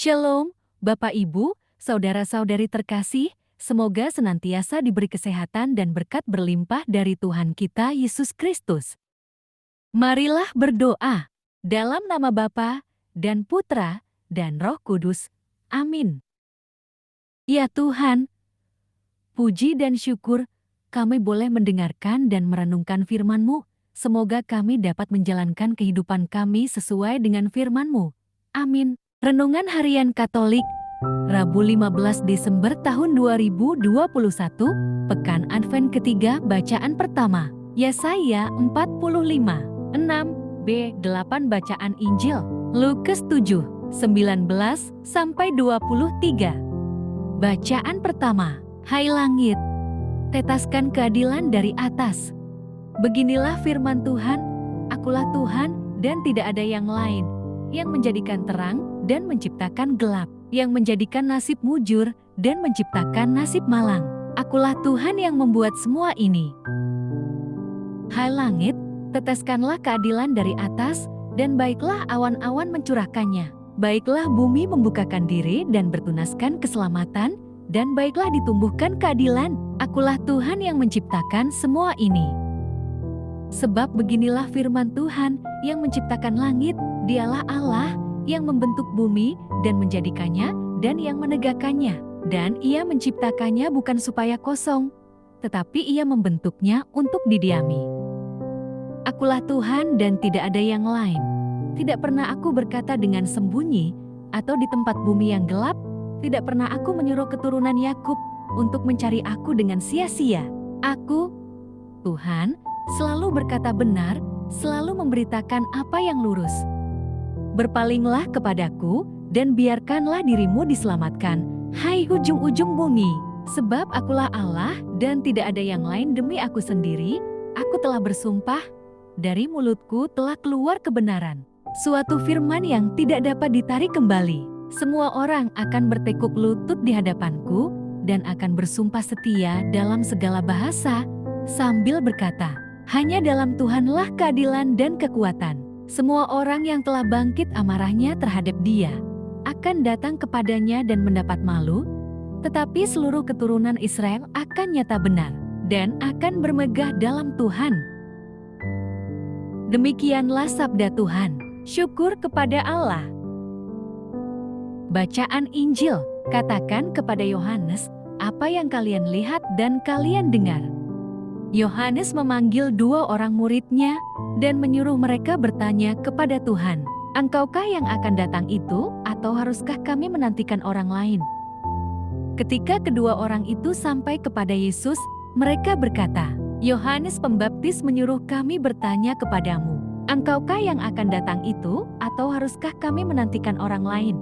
Shalom, Bapak Ibu, saudara-saudari terkasih, semoga senantiasa diberi kesehatan dan berkat berlimpah dari Tuhan kita Yesus Kristus. Marilah berdoa dalam nama Bapa dan Putra dan Roh Kudus. Amin. Ya Tuhan, puji dan syukur kami boleh mendengarkan dan merenungkan firman-Mu. Semoga kami dapat menjalankan kehidupan kami sesuai dengan firman-Mu. Amin. Renungan Harian Katolik, Rabu 15 Desember tahun 2021, Pekan Advent ketiga, bacaan pertama, Yesaya 45, 6b-8 bacaan Injil, Lukas 7, 19-23. Bacaan pertama, Hai langit, tetaskan keadilan dari atas. Beginilah firman Tuhan, Akulah Tuhan dan tidak ada yang lain, yang menjadikan terang dan menciptakan gelap, yang menjadikan nasib mujur dan menciptakan nasib malang. Akulah Tuhan yang membuat semua ini. Hai langit, teteskanlah keadilan dari atas, dan baiklah awan-awan mencurahkannya. Baiklah bumi membukakan diri dan bertunaskan keselamatan, dan baiklah ditumbuhkan keadilan. Akulah Tuhan yang menciptakan semua ini. Sebab beginilah firman Tuhan yang menciptakan langit, Dialah Allah yang membentuk bumi dan menjadikannya dan yang menegakkannya. Dan Ia menciptakannya bukan supaya kosong, tetapi Ia membentuknya untuk didiami. Akulah Tuhan dan tidak ada yang lain. Tidak pernah aku berkata dengan sembunyi atau di tempat bumi yang gelap. Tidak pernah aku menyuruh keturunan Yakub untuk mencari aku dengan sia-sia. Aku, Tuhan, selalu berkata benar, selalu memberitakan apa yang lurus. Berpalinglah kepadaku, dan biarkanlah dirimu diselamatkan, hai ujung-ujung bumi. Sebab akulah Allah, dan tidak ada yang lain demi aku sendiri. Aku telah bersumpah, dari mulutku telah keluar kebenaran. Suatu firman yang tidak dapat ditarik kembali. Semua orang akan bertekuk lutut di hadapanku, dan akan bersumpah setia dalam segala bahasa, sambil berkata, hanya dalam Tuhanlah keadilan dan kekuatan. Semua orang yang telah bangkit amarahnya terhadap Dia akan datang kepadanya dan mendapat malu, tetapi seluruh keturunan Israel akan nyata benar dan akan bermegah dalam Tuhan. Demikianlah sabda Tuhan. Syukur kepada Allah. Bacaan Injil, katakan kepada Yohanes, apa yang kalian lihat dan kalian dengar. Yohanes memanggil 2 orang muridnya dan menyuruh mereka bertanya kepada Tuhan, Engkaukah yang akan datang itu, atau haruskah kami menantikan orang lain? Ketika kedua orang itu sampai kepada Yesus, mereka berkata, Yohanes Pembaptis menyuruh kami bertanya kepadamu, Engkaukah yang akan datang itu, atau haruskah kami menantikan orang lain?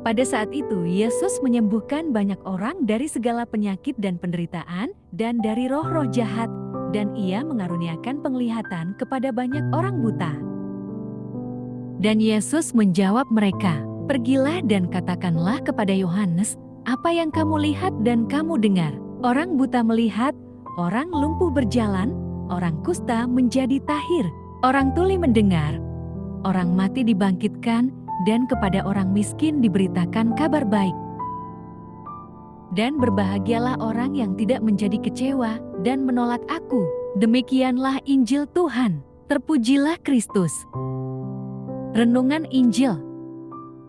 Pada saat itu, Yesus menyembuhkan banyak orang dari segala penyakit dan penderitaan, dan dari roh-roh jahat, dan Ia mengaruniakan penglihatan kepada banyak orang buta. Dan Yesus menjawab mereka, Pergilah dan katakanlah kepada Yohanes, apa yang kamu lihat dan kamu dengar. Orang buta melihat, orang lumpuh berjalan, orang kusta menjadi tahir, orang tuli mendengar, orang mati dibangkitkan, dan kepada orang miskin diberitakan kabar baik. Dan berbahagialah orang yang tidak menjadi kecewa dan menolak aku. Demikianlah Injil Tuhan. Terpujilah Kristus. Renungan Injil.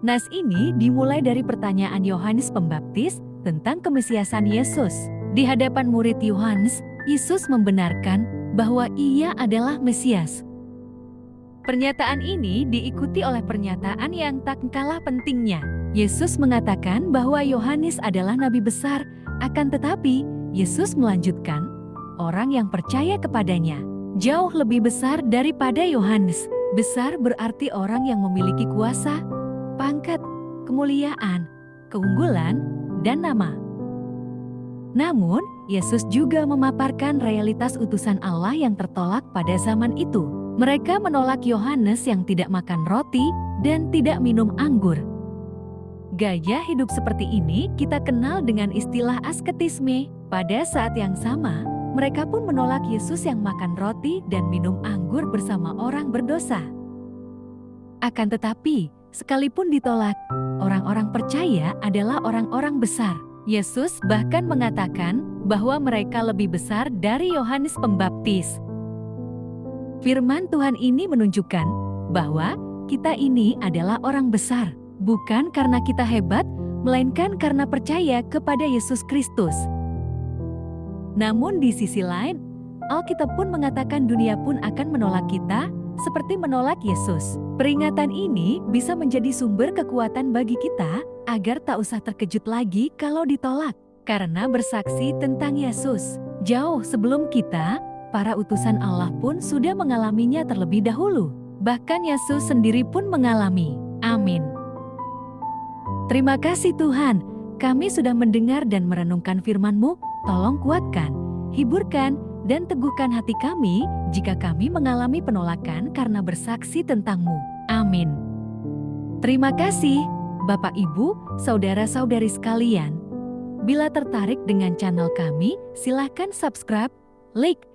Nas ini dimulai dari pertanyaan Yohanes Pembaptis tentang kemesiasan Yesus. Di hadapan murid Yohanes, Yesus membenarkan bahwa Ia adalah Mesias. Pernyataan ini diikuti oleh pernyataan yang tak kalah pentingnya. Yesus mengatakan bahwa Yohanes adalah nabi besar, akan tetapi Yesus melanjutkan, orang yang percaya kepadanya jauh lebih besar daripada Yohanes. Besar berarti orang yang memiliki kuasa, pangkat, kemuliaan, keunggulan, dan nama. Namun, Yesus juga memaparkan realitas utusan Allah yang tertolak pada zaman itu. Mereka menolak Yohanes yang tidak makan roti dan tidak minum anggur. Gaya hidup seperti ini kita kenal dengan istilah asketisme. Pada saat yang sama, mereka pun menolak Yesus yang makan roti dan minum anggur bersama orang berdosa. Akan tetapi, Sekalipun ditolak, orang-orang percaya adalah orang-orang besar. Yesus bahkan mengatakan bahwa mereka lebih besar dari Yohanes Pembaptis. Firman Tuhan ini menunjukkan bahwa kita ini adalah orang besar, bukan karena kita hebat, melainkan karena percaya kepada Yesus Kristus. Namun di sisi lain, Alkitab pun mengatakan dunia pun akan menolak kita, seperti menolak Yesus. Peringatan ini bisa menjadi sumber kekuatan bagi kita agar tak usah terkejut lagi kalau ditolak, karena bersaksi tentang Yesus. Jauh sebelum kita, para utusan Allah pun sudah mengalaminya terlebih dahulu. Bahkan Yesus sendiri pun mengalami. Amin. Terima kasih Tuhan, kami sudah mendengar dan merenungkan firman-Mu. Tolong kuatkan, hiburkan, dan teguhkan hati kami jika kami mengalami penolakan karena bersaksi tentang-Mu. Amin. Terima kasih, Bapak Ibu, saudara-saudari sekalian. Bila tertarik dengan channel kami, silakan subscribe, like,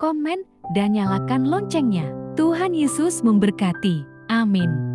komen, dan nyalakan loncengnya. Tuhan Yesus memberkati. Amin.